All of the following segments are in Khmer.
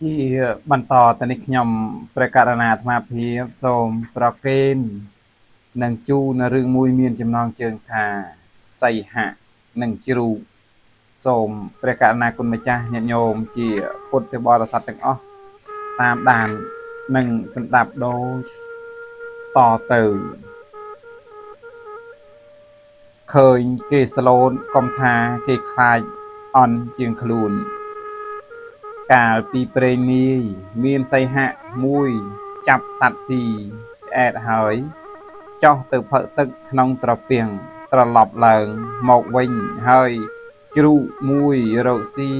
ជាបន្តទៅនេះខ្ញុំព្រះករណាអាត្មាភាពសូមប្រកេននិងជូននៅរឿងមួយមានចំណងជើងថាសីហៈនិងជ្រូកសូមព្រះករណាគុណម្ចាស់ញាតិញោមជាពុទ្ធបរិស័ទទាំងអស់តាមដាននិងស្ដាប់ដូចតទៅឃើញគេស្លូតកុំថាគេខ្លាចអន់ជាងខ្លួនកាលពីព្រេងនាយមានសីហៈមួយចាប់សត្វស៊ីឆ្អែតហើយចុះទៅផឹកទឹកក្នុងត្រពាំងត្រឡប់ឡើងមកវិញហើយជ្រូកមួយរកស៊ី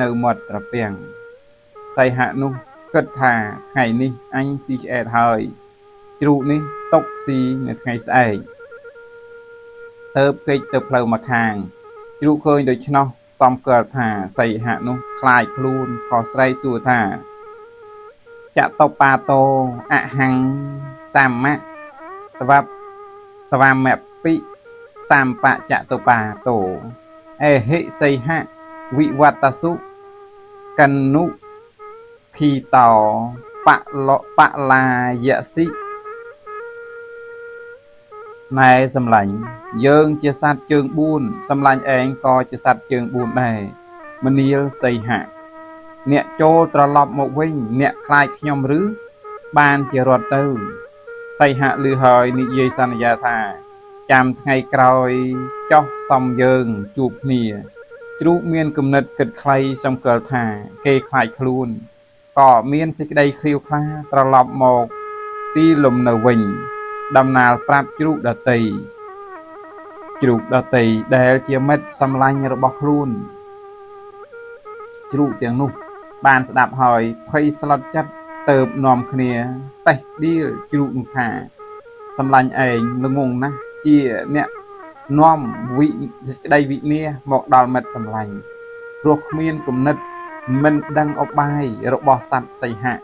នៅមាត់ត្រពាំងសីហៈនោះគិតថាថ្ងៃនេះអញស៊ីឆ្អែតហើយជ្រូកនេះຕົកស៊ីនៅថ្ងៃស្អែកទៅគេចទៅផ្លូវមកខាងជ្រូកឃើញដូច្នោះសំគាល់ថាសីហៈនោះខ្លាចខ្លួនក៏ស្រែកសួរថាចតុបាតោអហੰសមៈតវតវមពិសម្បចតុបាតោអេហិសីហៈវិវត្តសុកនុភីតោបលាយសិណែសម្លាញ់យើងជាសត្វជើង4សម្លាញ់ឯងក៏ជាសត្វជើង4ដែរមនាលសីហៈអ្នកចូលត្រឡប់មកវិញអ្នកខ្លាចខ្ញុំឬបានជារត់ទៅសីហៈឮហើយនិយាយសន្យាថាចាំថ្ងៃក្រោយចោះសំយើងជួបគ្នាជ្រូកមានគំនិតគិតខ្លីសំគាល់ថាគេខ្លាចខ្លួនក៏មានសេចក្តីឃ្លាវខ្លាត្រឡប់មកទីលំនៅវិញដំណាលប្រាប់ជ្រូកដតីដែលជាមិត្តសម្លាញ់របស់ខ្លួនជ្រូកទាំងនោះបានស្ដាប់ហើយភ័យស្លុតចិត្តទៅនាំគ្នាតេះដៀលជ្រូកនោះថាសម្លាញ់ឯងល្ងងណាស់ជាអ្នកនាំក្តីវិនាសមកដល់មិត្តសម្លាញ់ព្រោះគ្មានគំនិតមិនដឹងឧបាយរបស់សត្វសីហៈ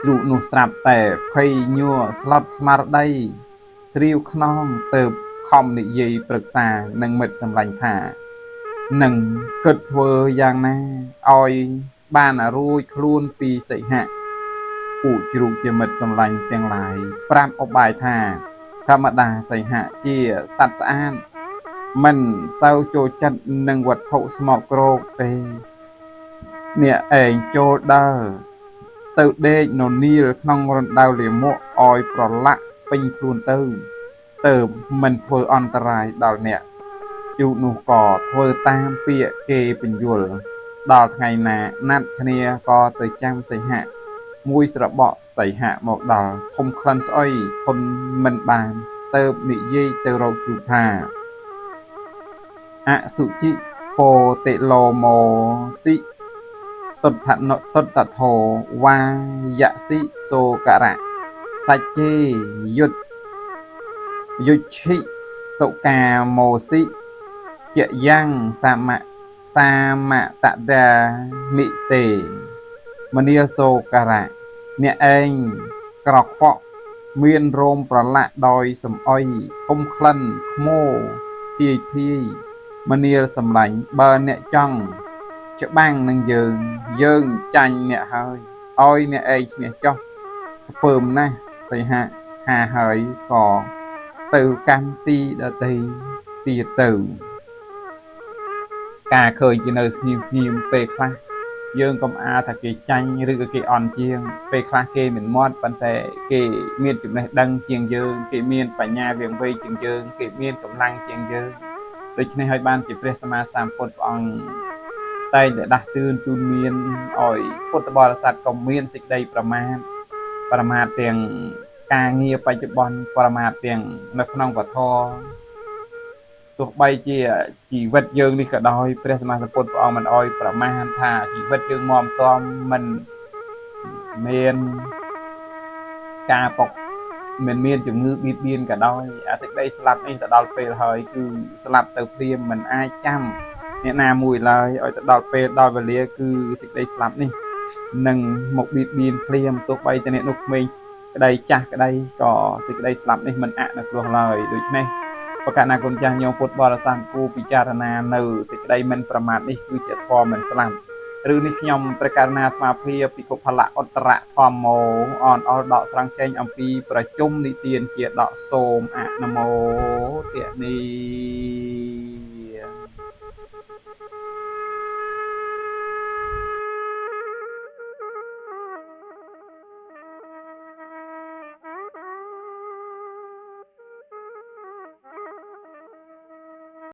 ជ្រូកនោះស្រាប់តែភ័យញ័រស្លុតស្មារតីស្រាវខ្នងទៅខំនិយាយប្រឹក្សានឹងមិត្តសម្លាញ់ថានឹងគិតធ្វើយ៉ាងណាឲ្យបានរួចខ្លួនពីសីហៈពួកជ្រូកជាមិត្តសម្លាញ់ទាំងឡាយប្រាប់ឧបាយថាធម្មតាសីហៈជាសត្វស្អាតមិនសូវចូលចិត្តនឹងវត្ថុស្មុគគ្រោកទេអ្នកឯងចូលដើរទៅដេកននៀលក្នុងរណ្ដៅលាមកឲ្យប្រឡាក់ពេញខ្លួនទៅមិនធ្វើអន្តរាយដល់អ្នកជ្រូកនោះក៏ធ្វើតាមពាក្យគេបញ្យល់ដល់ថ្ងៃណាណាត់គ្នាក៏ទៅចាំសីហៈមួយស្របក់សីហៈមកដល់ធំក្លិនស្អុយធន់មិនបានទៅនិយាយទៅរកជ្រូកថាអសុជិពោតិឡូម៉ូសិតុតថោវាយសិសូករៈសច្ចេយុច្ឆិតុកាមោសិជយ៉ាងសាមតតាមិទេមនាសូការៈអ្នកឯងក្រខ្វក់មានរោមប្រឡាក់ដោយសំអុយធំក្លិនខ្មោភាយមនាលសម្លាញ់បើអ្នកចង់ច្បាំងនឹងយើងចាញ់អ្នកហើយឲ្យអ្នកឯងឈ្នះចុះពើមណាស់សីហៈហាហើយក៏ទៅកម្មទីដតីទៀតទៅការឃើញគេនៅស្ងៀមពេលខ្លះយើងកុំអាលថាគេចាញ់ឬក៏គេអន់ជាងពេលខ្លះគេមិនមាត់ប៉ុន្តែគេមានចំណេះដឹងជាងយើងគេមានបញ្ញាវាងវៃជាងយើងគេមានកម្លាំងជាងយើងដូច្នេះហើយបានជាព្រះសម្មាសម្ពុទ្ធព្រះអង្គតែងតែដាស់តឿនទូនមានឲ្យពុទ្ធបរិស័ទកុំមានសេចក្តីប្រមាទទាំងការងារបច្ចុប្បន្នប្រមាទទាំងនៅក្នុងវធទោះបីជាជីវិតយើងនេះក៏ដោយព្រះសម្មាសម្ពុទ្ធព្រះអង្គមិនអោយប្រមាទថាជីវិតយើងមមតំមិនមានការពុកមិនមានជំងឺបៀតបៀនក៏ដោយអាសេចក្តីស្លាប់នេះទៅដល់ពេលហើយគឺស្លាប់ទៅព្រាមមិនអាចចាំអ្នកណាមួយឡើយឲ្យទៅដល់ពេលដល់វេលាគឺសេចក្តីស្លាប់នេះនឹងមកបៀតបៀនព្រាមទោះបីតែអ្នកនោះក្មេងក្តីចាស់ក្តីក៏សេចក្តីស្លាប់នេះមិនអនុគ្រោះឡើយដូច្នេះបកណាគុណចាស់ញោមពុទ្ធបរិស័ទគូពិចារណានៅសេចក្តីមិនប្រមាទនេះគឺជាធម៌មិនស្លាប់ ឬនេះខ្ញុំព្រះករុណាអាត្មាភាពភិក្ខុផល្លអុត្តរធម្មោអនអល់ដកស្រង់ចេញអំពីប្រជុំនិទានជាដកសូមអនុមោទនី